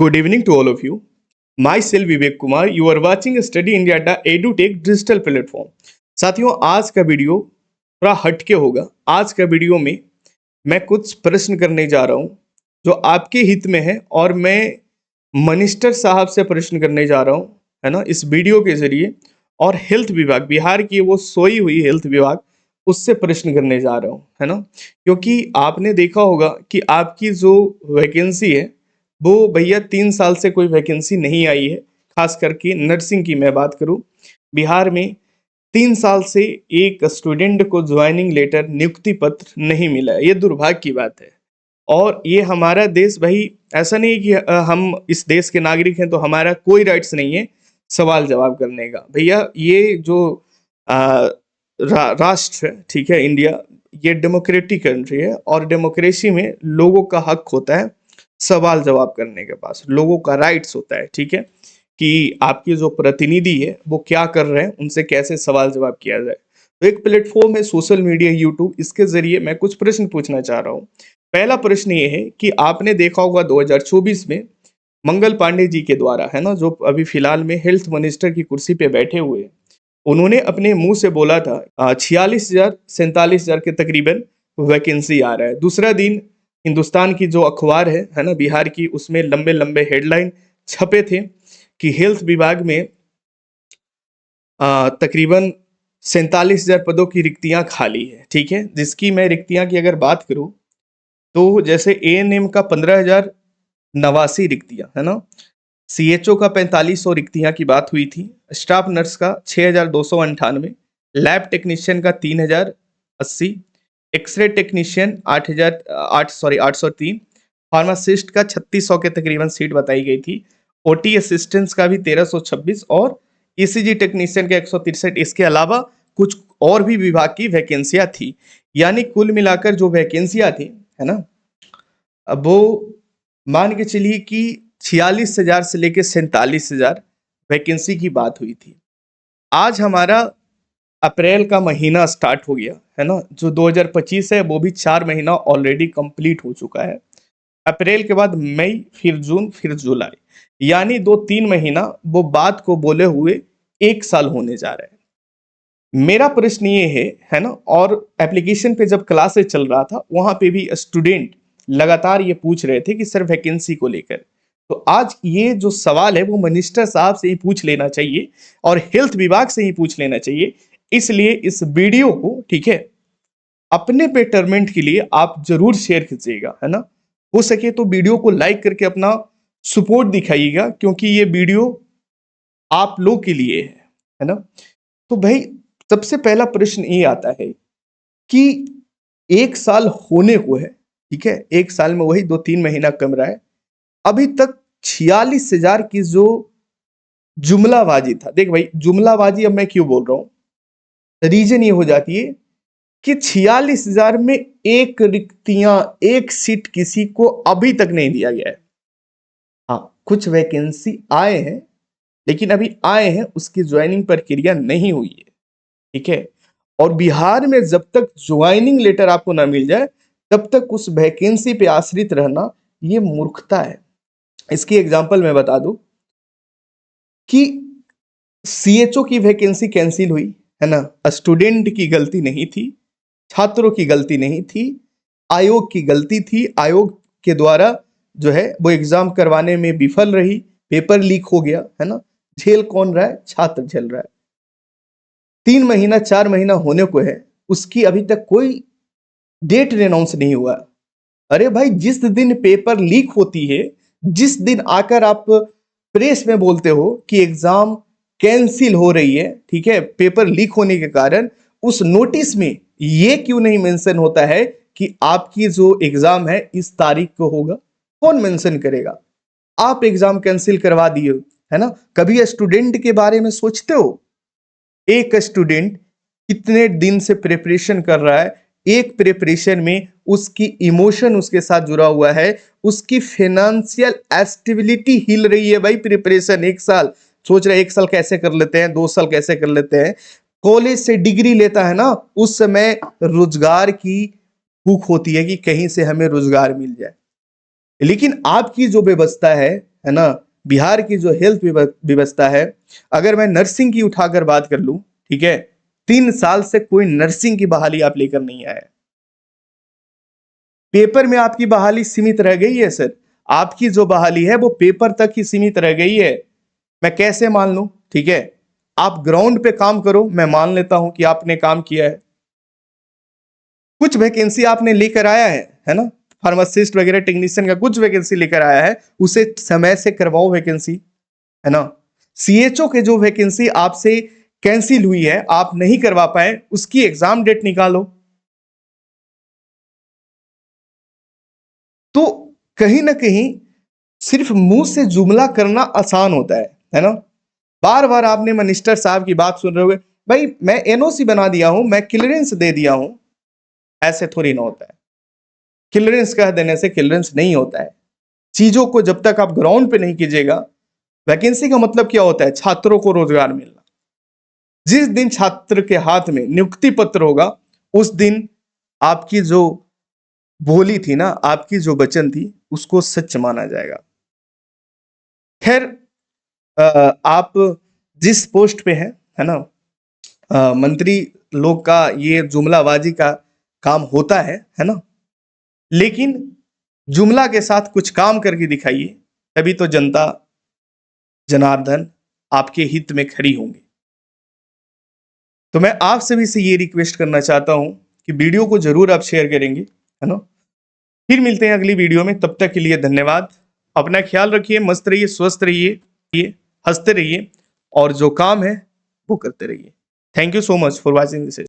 Good evening to all of you. Myself Vivek Kumar. You are watching Study India EduTech digital platform. साथियों, आज का video थोड़ा हटके होगा। आज का वीडियो में मैं कुछ प्रश्न करने जा रहा हूँ जो आपके हित में है और मैं मिनिस्टर साहब से प्रश्न करने जा रहा हूँ, है ना, इस वीडियो के जरिए। और हेल्थ विभाग, बिहार की वो सोई हुई हेल्थ विभाग, उससे प्रश्न करने जा रहा हूँ, है ना। क्योंकि आपने देखा होगा कि आपकी जो वैकेंसी है वो भैया 3 साल से कोई वैकेंसी नहीं आई है। खास करके नर्सिंग की मैं बात करूं, बिहार में 3 साल से एक स्टूडेंट को ज्वाइनिंग लेटर, नियुक्ति पत्र नहीं मिला है। ये दुर्भाग्य की बात है। और ये हमारा देश, भाई ऐसा नहीं कि हम इस देश के नागरिक हैं तो हमारा कोई राइट्स नहीं है सवाल जवाब करने का। भैया ये जो राष्ट्र है, ठीक है, इंडिया, ये डेमोक्रेटिक कंट्री है और डेमोक्रेसी में लोगों का हक होता है सवाल जवाब करने के पास, लोगों का राइट्स होता है, ठीक है, कि आपके जो प्रतिनिधि है वो क्या कर रहे हैं, उनसे कैसे सवाल जवाब किया जाए। तो एक प्लेटफॉर्म है सोशल मीडिया, यूट्यूब, इसके जरिए मैं कुछ प्रश्न पूछना चाह रहा हूँ। पहला प्रश्न ये है कि आपने देखा होगा 2024 में मंगल पांडे जी के द्वारा, है ना, जो अभी फिलहाल में हेल्थ मिनिस्टर की कुर्सी पे बैठे हुए, उन्होंने अपने मुंह से बोला था 46,000 47,000 के तकरीबन वैकेंसी आ रहा है। दूसरा दिन हिंदुस्तान की जो अखबार है ना, बिहार की, उसमें लंबे लंबे हेडलाइन छपे थे कि हेल्थ विभाग में तकरीबन 47,000 पदों की रिक्तियां खाली है, ठीक है। जिसकी मैं रिक्तियां की अगर बात करूं तो जैसे एएनएम का 15,089 रिक्तियां, है ना, सीएचओ का 4500 रिक्तियां की बात हुई थी, स्टाफ नर्स का 6,298, लैब टेक्नीशियन का 3,080, एक्सरे टेक्नीशियन 803, फार्मासिस्ट का 3600 के तकरीबन सीट बताई गई थी, ओटी असिस्टेंट्स का भी 1326 और ईसीजी टेक्नीशियन का 163। इसके अलावा कुछ और भी विभाग की वैकेंसियां थी। यानी कुल मिलाकर जो वैकेंसियां थी, है ना, अब वो मान के चलिए कि 46,000 से लेकर 47,000 वैकेंसी की बात हुई थी। आज हमारा अप्रैल का महीना स्टार्ट हो गया, है ना, जो 2025 है वो भी 4 महीना ऑलरेडी कंप्लीट हो चुका है। अप्रैल के बाद मई, फिर जून, फिर जुलाई, यानी 2-3 महीना वो बात को बोले हुए 1 साल होने जा रहा है। मेरा प्रश्न ये है ना, और एप्लीकेशन पे जब क्लासेस चल रहा था वहां पे भी स्टूडेंट लगातार ये पूछ रहे थे कि सर वैकेंसी को लेकर। तो आज ये जो सवाल है वो मिनिस्टर साहब से ही पूछ लेना चाहिए और हेल्थ विभाग से ही पूछ लेना चाहिए। इसलिए इस वीडियो को, ठीक है, अपने बेटरमेंट के लिए आप जरूर शेयर कीजिएगा, है ना। हो सके तो वीडियो को लाइक करके अपना सपोर्ट दिखाइएगा, क्योंकि ये वीडियो आप लोग के लिए है ना। तो भाई सबसे पहला प्रश्न ये आता है कि 1 साल होने को है, ठीक है, 1 साल में वही 2-3 महीना कम रहा है, अभी तक 46,000 की जो जुमलाबाजी था। देख भाई, जुमलाबाजी अब मैं क्यों बोल रहा हूं, रीजन ये हो जाती है कि 46,000 में एक रिक्तियां, एक सीट किसी को अभी तक नहीं दिया गया है। हाँ, कुछ वैकेंसी आए हैं, लेकिन अभी आए हैं, उसकी ज्वाइनिंग प्रक्रिया नहीं हुई है, ठीक है। और बिहार में जब तक ज्वाइनिंग लेटर आपको ना मिल जाए तब तक उस वैकेंसी पे आश्रित रहना ये मूर्खता है। इसकी एग्जांपल मैं बता दूं कि सीएचओ की वैकेंसी कैंसिल हुई, है ना, स्टूडेंट की गलती नहीं थी, छात्रों की गलती नहीं थी, आयोग की गलती थी। आयोग के द्वारा जो है वो एग्जाम करवाने में विफल रही, पेपर लीक हो गया, है ना। झेल कौन रहा है? छात्र झेल रहा है। 3 महीना 4 महीना होने को है, उसकी अभी तक कोई डेट अनाउंस नहीं हुआ। अरे भाई, जिस दिन पेपर लीक होती है, जिस दिन आकर आप प्रेस में बोलते हो कि एग्जाम कैंसिल हो रही है, ठीक है, पेपर लीक होने के कारण, उस नोटिस में ये क्यों नहीं मेंशन होता है कि आपकी जो एग्जाम है इस तारीख को होगा? कौन मेंशन करेगा? आप एग्जाम कैंसिल करवा दिए, है ना। कभी स्टूडेंट के बारे में सोचते हो? एक स्टूडेंट कितने दिन से प्रिपरेशन कर रहा है, एक प्रिपरेशन में उसकी इमोशन उसके साथ जुड़ा हुआ है, उसकी फाइनेंशियल स्टेबिलिटी हिल रही है। भाई प्रिपरेशन 1 साल, सोच रहे 1 साल कैसे कर लेते हैं, 2 साल कैसे कर लेते हैं। कॉलेज से डिग्री लेता है ना, उस समय रोजगार की भूख होती है कि कहीं से हमें रोजगार मिल जाए। लेकिन आपकी जो व्यवस्था है है ना, बिहार की जो हेल्थ व्यवस्था है, अगर मैं नर्सिंग की उठाकर बात कर लूं, ठीक है, 3 साल से कोई नर्सिंग की बहाली आप लेकर नहीं आए। पेपर में आपकी बहाली सीमित रह गई है सर, आपकी जो बहाली है वो पेपर तक ही सीमित रह गई है। मैं कैसे मान लूं? ठीक है, आप ग्राउंड पे काम करो, मैं मान लेता हूं कि आपने काम किया है, कुछ वैकेंसी आपने लेकर आया है ना, फार्मासिस्ट वगैरह टेक्नीशियन का कुछ वैकेंसी लेकर आया है, उसे समय से करवाओ वैकेंसी, है ना। सीएचओ के जो वैकेंसी आपसे कैंसिल हुई है, आप नहीं करवा पाए, उसकी एग्जाम डेट निकालो। तो कहीं ना कहीं सिर्फ मुंह से जुमला करना आसान होता है ना। बार बार आपने मिनिस्टर साहब की बात सुन रहे होगे, भाई मैं एनओसी बना दिया हूं, मैं क्लियरेंस दे दिया हूं, ऐसे थोड़ी ना होता है। क्लियरेंस कह देने से क्लियरेंस नहीं होता है। चीजों को जब तक आप ग्राउंड पे नहीं कीजिएगा, वैकेंसी का मतलब क्या होता है? छात्रों को रोजगार मिलना। जिस दिन छात्र के हाथ में नियुक्ति पत्र होगा, उस दिन आपकी जो बोली थी ना, आपकी जो वचन थी, उसको सच माना जाएगा। खैर, आप जिस पोस्ट पे है ना, मंत्री लोग का ये जुमलाबाजी का काम होता है ना, लेकिन जुमला के साथ कुछ काम करके दिखाइए, तभी तो जनता जनार्दन आपके हित में खड़ी होंगी। तो मैं आप सभी से ये रिक्वेस्ट करना चाहता हूं कि वीडियो को जरूर आप शेयर करेंगे, है ना। फिर मिलते हैं अगली वीडियो में, तब तक के लिए धन्यवाद। अपना ख्याल रखिए, मस्त रहिए, स्वस्थ रहिए, हंसते रहिए, और जो काम है वो करते रहिए। Thank you so much for watching this.